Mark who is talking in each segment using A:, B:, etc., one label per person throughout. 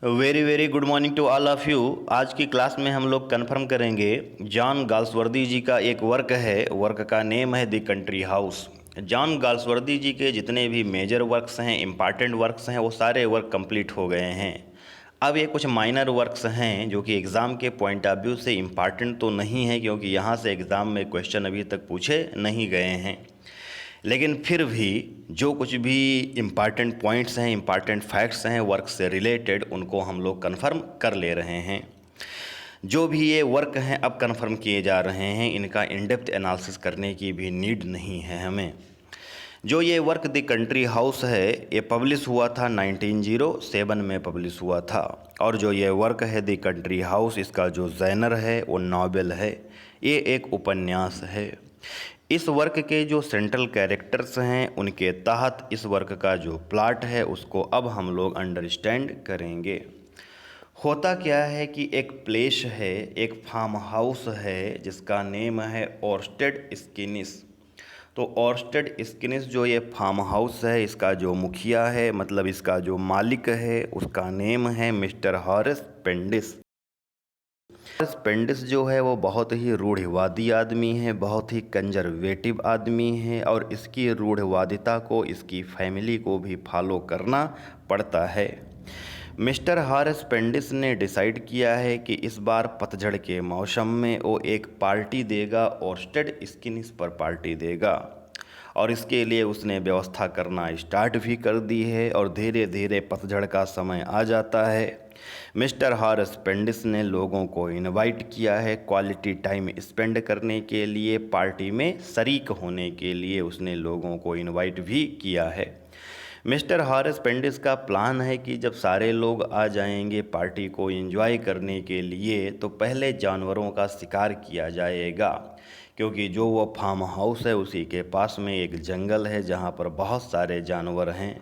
A: Very very good morning to all of you. आज की class में हम लोग कन्फर्म करेंगे जॉन गाल्सवर्दी जी का एक वर्क है। वर्क का नेम है the country house. John Galsworthy ji के जितने भी मेजर वर्क्स हैं, इम्पॉर्टेंट वर्क्स हैं, वो सारे वर्क कंप्लीट हो गए हैं। अब ये कुछ माइनर वर्क्स हैं जो कि एग्ज़ाम के पॉइंट ऑफ व्यू से इम्पॉर्टेंट तो नहीं है, क्योंकि यहाँ से एग्ज़ाम में क्वेश्चन अभी तक पूछे नहीं गए हैं। लेकिन फिर भी जो कुछ भी इम्पॉर्टेंट पॉइंट्स हैं, इम्पॉर्टेंट फैक्ट्स हैं वर्क से रिलेटेड, उनको हम लोग कन्फर्म कर ले रहे हैं। जो भी ये वर्क हैं अब कन्फर्म किए जा रहे हैं, इनका इन डेप्थ एनालिसिस करने की भी नीड नहीं है हमें। जो ये वर्क द कंट्री हाउस है, ये पब्लिश हुआ था 1907 में पब्लिश हुआ था। और जो ये वर्क है द कंट्री हाउस, इसका जो जैनर है वो नॉवेल है, ये एक उपन्यास है। इस वर्क के जो सेंट्रल कैरेक्टर्स हैं, उनके तहत इस वर्क का जो प्लॉट है उसको अब हम लोग अंडरस्टैंड करेंगे। होता क्या है कि एक प्लेस है, एक फार्म हाउस है जिसका नेम है ओर्स्टेड स्किनिस। तो ओर्स्टेड स्किनिस जो ये फार्म हाउस है, इसका जो मुखिया है, मतलब इसका जो मालिक है, उसका नेम है मिस्टर हॉरेस पेंडिस। हॉरेस पेंडिस जो है वो बहुत ही रूढ़िवादी आदमी है, बहुत ही कंजर्वेटिव आदमी है, और इसकी रूढ़िवादिता को इसकी फैमिली को भी फॉलो करना पड़ता है। मिस्टर हॉरेस पेंडिस ने डिसाइड किया है कि इस बार पतझड़ के मौसम में वो एक पार्टी देगा, ओर्स्टेड स्किनिस पर पार्टी देगा। और इसके लिए उसने व्यवस्था करना स्टार्ट भी कर दी है, और धीरे धीरे पतझड़ का समय आ जाता है। मिस्टर हॉरेस पेंडिस ने लोगों को इनवाइट किया है क्वालिटी टाइम स्पेंड करने के लिए, पार्टी में शरीक होने के लिए उसने लोगों को इनवाइट भी किया है। मिस्टर हॉरेस पेंडिस का प्लान है कि जब सारे लोग आ जाएंगे पार्टी को एंजॉय करने के लिए, तो पहले जानवरों का शिकार किया जाएगा, क्योंकि जो वो फार्म हाउस है उसी के पास में एक जंगल है जहाँ पर बहुत सारे जानवर हैं।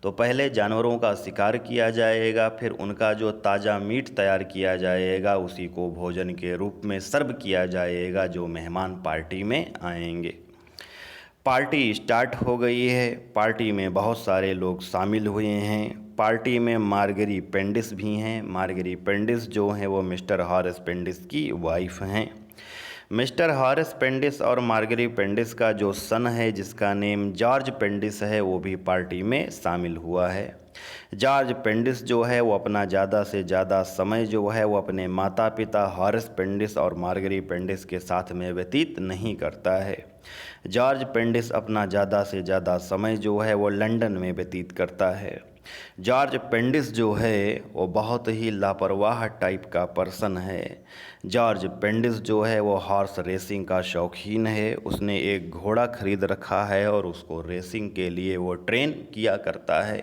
A: तो पहले जानवरों का शिकार किया जाएगा, फिर उनका जो ताज़ा मीट तैयार किया जाएगा उसी को भोजन के रूप में सर्व किया जाएगा जो मेहमान पार्टी में आएंगे। पार्टी स्टार्ट हो गई है। पार्टी में बहुत सारे लोग शामिल हुए हैं। पार्टी में मार्गरी पेंडिस भी हैं। मार्गरी पेंडिस जो हैं वो मिस्टर हॉरेस पेंडिस की वाइफ हैं। मिस्टर हॉरेस पेंडिस और मार्गरी पेंडिस का जो सन है जिसका नेम जॉर्ज पेंडिस है, वो भी पार्टी में शामिल हुआ है। जॉर्ज पेंडिस जो है वो अपना ज़्यादा से ज़्यादा समय जो है वो अपने माता पिता हॉरेस पेंडिस और मार्गरी पेंडिस के साथ में व्यतीत नहीं करता है। जॉर्ज पेंडिस अपना ज़्यादा से ज़्यादा समय जो है वो लंदन में व्यतीत करता है। जॉर्ज पेंडिस जो है वो बहुत ही लापरवाह टाइप का पर्सन है। जॉर्ज पेंडिस जो है वो हॉर्स रेसिंग का शौकीन है। उसने एक घोड़ा खरीद रखा है और उसको रेसिंग के लिए वो ट्रेन किया करता है।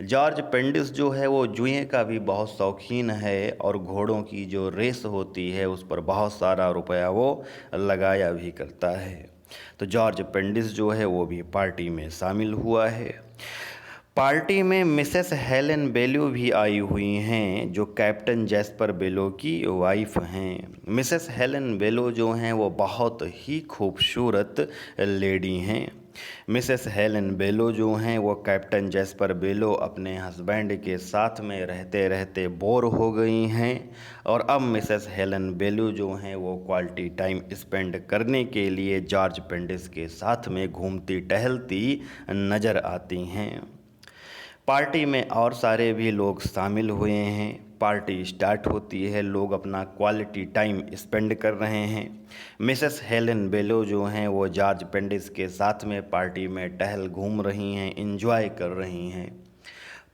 A: जॉर्ज पेंडिस जो है वो जुए का भी बहुत शौकीन है, और घोड़ों की जो रेस होती है उस पर बहुत सारा रुपया वो लगाया भी करता है। तो जॉर्ज पेंडिस जो है वो भी पार्टी में शामिल हुआ है। पार्टी में मिसेस हेलेन बेलो भी आई हुई हैं, जो कैप्टन जैस्पर बेलो की वाइफ हैं। मिसेस हेलेन बेलो जो हैं वो बहुत ही खूबसूरत लेडी हैं। मिसेस हेलेन बेलो जो हैं वो कैप्टन जैस्पर बेलो अपने हस्बैंड के साथ में रहते रहते बोर हो गई हैं, और अब मिसेस हेलेन बेलो जो हैं वो क्वालिटी टाइम स्पेंड करने के लिए जॉर्ज पेंडिस के साथ में घूमती टहलती नज़र आती हैं। पार्टी में और सारे भी लोग शामिल हुए हैं। पार्टी स्टार्ट होती है, लोग अपना क्वालिटी टाइम स्पेंड कर रहे हैं। मिसेस हेलेन बेलो जो हैं वो जॉर्ज पेंडिस के साथ में पार्टी में टहल घूम रही हैं, एंजॉय कर रही हैं।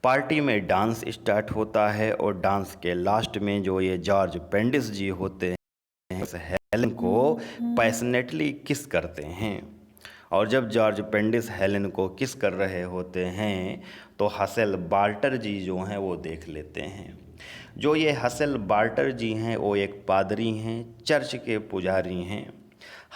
A: पार्टी में डांस स्टार्ट होता है, और डांस के लास्ट में जो ये जॉर्ज पेंडिस जी होते हैं मिसेस हेलेन को पैशनेटली किस करते हैं। और जब जॉर्ज पेंडिस हेलेन को किस कर रहे होते हैं तो हसेल बाल्टर जी जो हैं वो देख लेते हैं। जो ये हसेल बाल्टर जी हैं वो एक पादरी हैं, चर्च के पुजारी हैं।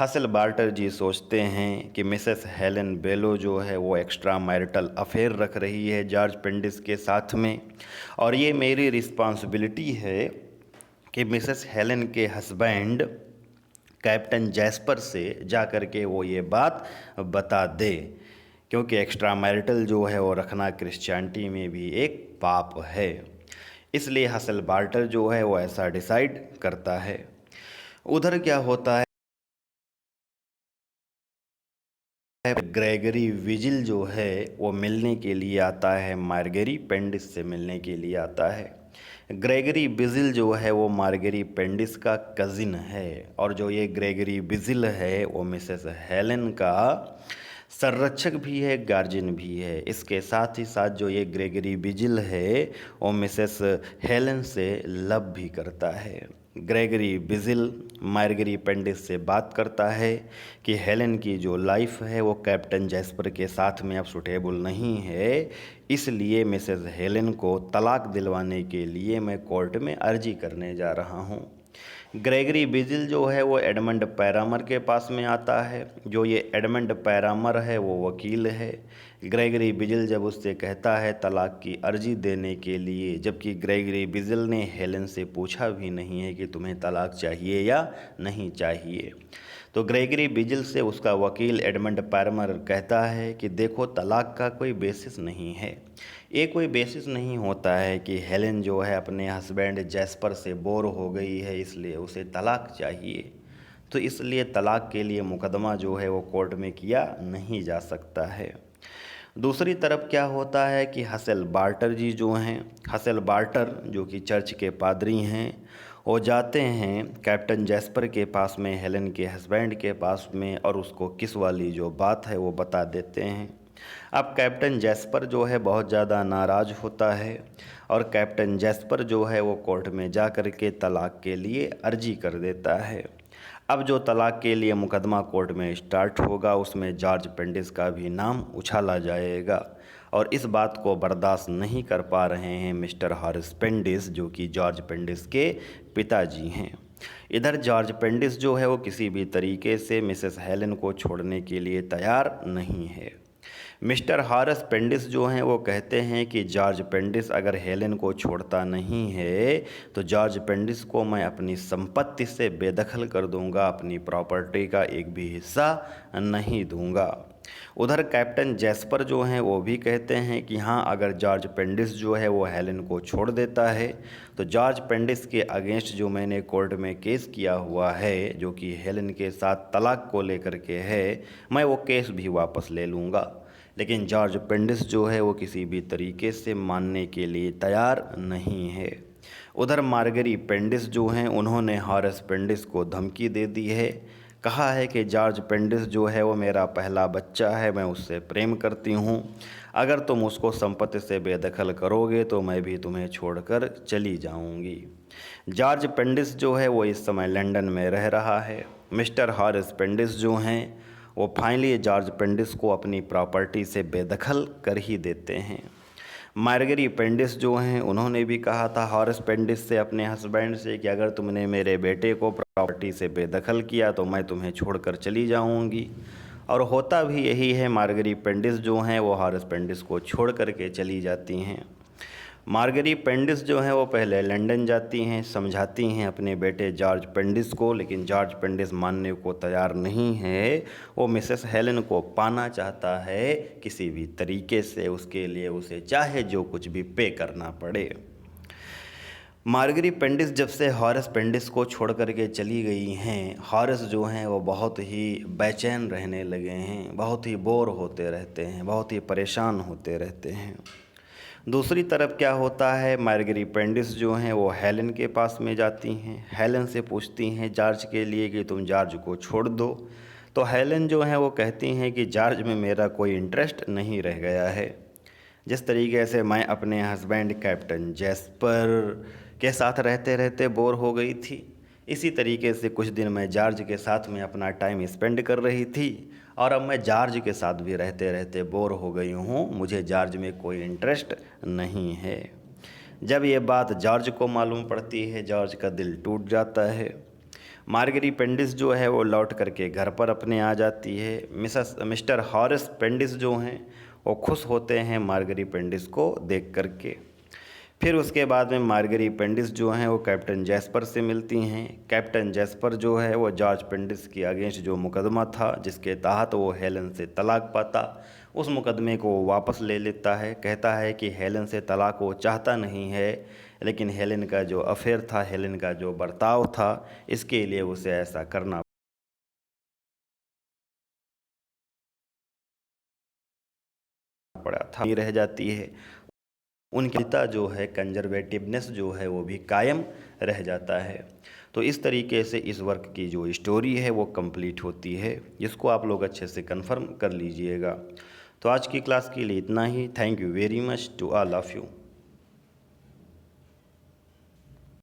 A: हसेल बाल्टर जी सोचते हैं कि मिसेस हेलेन बेलो जो है वो एक्स्ट्रा मैरिटल अफेयर रख रही है जॉर्ज पेंडिस के साथ में, और ये मेरी रिस्पॉन्सिबिलिटी है कि मिसेस हेलेन के हस्बैंड कैप्टन जैस्पर से जा कर के वो ये बात बता दे, क्योंकि एक्स्ट्रा मैरिटल जो है वो रखना क्रिश्चियनिटी में भी एक पाप है। इसलिए हसल बार्टर जो है वो ऐसा डिसाइड करता है। उधर क्या होता है, ग्रेगरी विजिल जो है वो मिलने के लिए आता है, मार्गेरी पेंडिस से मिलने के लिए आता है। ग्रेगरी बिजिल जो है वो मार्गेरी पेंडिस का कज़िन है, और जो ये ग्रेगरी बिजिल है वो मिसेस हेलेन का संरक्षक भी है, गार्जियन भी है। इसके साथ ही साथ जो ये ग्रेगरी बिजिल है वो मिसेस हेलेन से लव भी करता है। ग्रेगरी बिजिल मार्गेरी पेंडिस से बात करता है कि हेलेन की जो लाइफ है वो कैप्टन जैस्पर के साथ में अब सूटेबल नहीं है, इसलिए मिसेस हेलेन को तलाक दिलवाने के लिए मैं कोर्ट में अर्जी करने जा रहा हूँ। ग्रेगरी बिजिल जो है वो एडमंड पैरामर के पास में आता है। जो ये एडमंड पैरामर है वो वकील है। ग्रेगरी बिजिल जब उससे कहता है तलाक की अर्जी देने के लिए, जबकि ग्रेगरी बिजिल ने हेलेन से पूछा भी नहीं है कि तुम्हें तलाक चाहिए या नहीं चाहिए, तो ग्रेगरी बिजिल से उसका वकील एडमंड पैरामर कहता है कि देखो, तलाक का कोई बेसिस नहीं है। ये कोई बेसिस नहीं होता है कि हेलेन जो है अपने हस्बैंड जैस्पर से बोर हो गई है इसलिए उसे तलाक चाहिए, तो इसलिए तलाक के लिए मुकदमा जो है वो कोर्ट में किया नहीं जा सकता है। दूसरी तरफ क्या होता है कि हसल बार्टर जी जो हैं, हसल बार्टर जो कि चर्च के पादरी हैं, वो जाते हैं कैप्टन जैस्पर के पास में, हेलेन के हस्बैंड के पास में, और उसको किस वाली जो बात है वो बता देते हैं। अब कैप्टन जैस्पर जो है बहुत ज़्यादा नाराज़ होता है, और कैप्टन जैस्पर जो है वो कोर्ट में जा कर के तलाक के लिए अर्जी कर देता है। अब जो तलाक के लिए मुकदमा कोर्ट में स्टार्ट होगा उसमें जॉर्ज पेंडिस का भी नाम उछाला जाएगा, और इस बात को बर्दाश्त नहीं कर पा रहे हैं मिस्टर हॉरिस पेंडिस, जो कि जॉर्ज पेंडिस के पिताजी हैं। इधर जॉर्ज पेंडिस जो है वो किसी भी तरीके से मिसेस हेलेन को छोड़ने के लिए तैयार नहीं है। मिस्टर हॉरिस पेंडिस जो हैं वो कहते हैं कि जॉर्ज पेंडिस अगर हेलेन को छोड़ता नहीं है तो जॉर्ज पेंडिस को मैं अपनी संपत्ति से बेदखल कर दूंगा, अपनी प्रॉपर्टी का एक भी हिस्सा नहीं दूंगा। उधर कैप्टन जैस्पर जो हैं वो भी कहते हैं कि हाँ, अगर जॉर्ज पेंडिस जो है वो हेलेन को छोड़ देता है तो जॉर्ज पेंडिस के अगेंस्ट जो मैंने कोर्ट में केस किया हुआ है, जो कि हेलेन के साथ तलाक को लेकर के है, मैं वो केस भी वापस ले लूँगा। लेकिन जॉर्ज पेंडिस जो है वो किसी भी तरीके से मानने के लिए तैयार नहीं है। उधर मार्गेरी पेंडिस जो हैं उन्होंने हॉरिस पेंडिस को धमकी दे दी है, कहा है कि जॉर्ज पेंडिस जो है वो मेरा पहला बच्चा है, मैं उससे प्रेम करती हूँ, अगर तुम उसको संपत्ति से बेदखल करोगे तो मैं भी तुम्हें छोड़कर चली जाऊँगी। जॉर्ज पेंडिस जो है वो इस समय लंदन में रह रहा है। मिस्टर हॉरिस पेंडिस जो हैं वो फाइनली जॉर्ज पेंडिस को अपनी प्रॉपर्टी से बेदखल कर ही देते हैं। मार्गेरी पेंडिस जो हैं उन्होंने भी कहा था हॉरिस पेंडिस से, अपने हस्बैंड से, कि अगर तुमने मेरे बेटे को प्रॉपर्टी से बेदखल किया तो मैं तुम्हें छोड़कर चली जाऊंगी। और होता भी यही है, मार्गेरी पेंडिस जो हैं वो हॉरिस पेंडिस को छोड़ करके चली जाती हैं। मार्गेरी पेंडिस जो हैं वो पहले लंदन जाती हैं, समझाती हैं अपने बेटे जॉर्ज पेंडिस को, लेकिन जॉर्ज पेंडिस मानने को तैयार नहीं है। वो मिसेस हेलेन को पाना चाहता है किसी भी तरीके से, उसके लिए उसे चाहे जो कुछ भी पे करना पड़े। मार्गेरी पेंडिस जब से हॉरिस पेंडिस को छोड़ करके चली गई हैं, हॉरिस जो हैं वो बहुत ही बेचैन रहने लगे हैं, बहुत ही बोर होते रहते हैं, बहुत ही परेशान होते रहते हैं। दूसरी तरफ क्या होता है, मार्गेरी पेंडिस जो हैं वो हेलेन के पास में जाती हैं, हेलेन से पूछती हैं जॉर्ज के लिए कि तुम जॉर्ज को छोड़ दो, तो हेलेन जो हैं वो कहती हैं कि जॉर्ज में मेरा कोई इंटरेस्ट नहीं रह गया है। जिस तरीके से मैं अपने हस्बैंड कैप्टन जैस्पर के साथ रहते रहते बोर हो गई थी, इसी तरीके से कुछ दिन मैं जॉर्ज के साथ में अपना टाइम स्पेंड कर रही थी, और अब मैं जॉर्ज के साथ भी रहते रहते बोर हो गई हूँ, मुझे जॉर्ज में कोई इंटरेस्ट नहीं है। जब ये बात जॉर्ज को मालूम पड़ती है, जॉर्ज का दिल टूट जाता है। मार्गेरी पेंडिस जो है वो लौट करके घर पर अपने आ जाती है। मिस्टर हॉरिस पेंडिस जो हैं वो खुश होते हैं मार्गेरी पेंडिस को देख करके। फिर उसके बाद में मार्गेरी पेंडिस जो हैं वो कैप्टन जैस्पर से मिलती हैं। कैप्टन जैस्पर जो है वो जॉर्ज पेंडिस के अगेंस्ट जो मुकदमा था जिसके तहत वो हेलेन से तलाक पाता, उस मुकदमे को वापस ले लेता है। कहता है कि हेलन से तलाक वो चाहता नहीं है, लेकिन हेलन का जो अफेयर था, हेलन का जो बर्ताव था, इसके लिए उसे ऐसा करना पड़ा था। नहीं रह जाती है, उनकी पिता जो है, कंजर्वेटिवनेस जो है वो भी कायम रह जाता है। तो इस तरीके से इस वर्क की जो स्टोरी है वो कंप्लीट होती है, जिसको आप लोग अच्छे से कंफर्म कर लीजिएगा। तो आज की क्लास के लिए इतना ही। Thank you very much to all of you.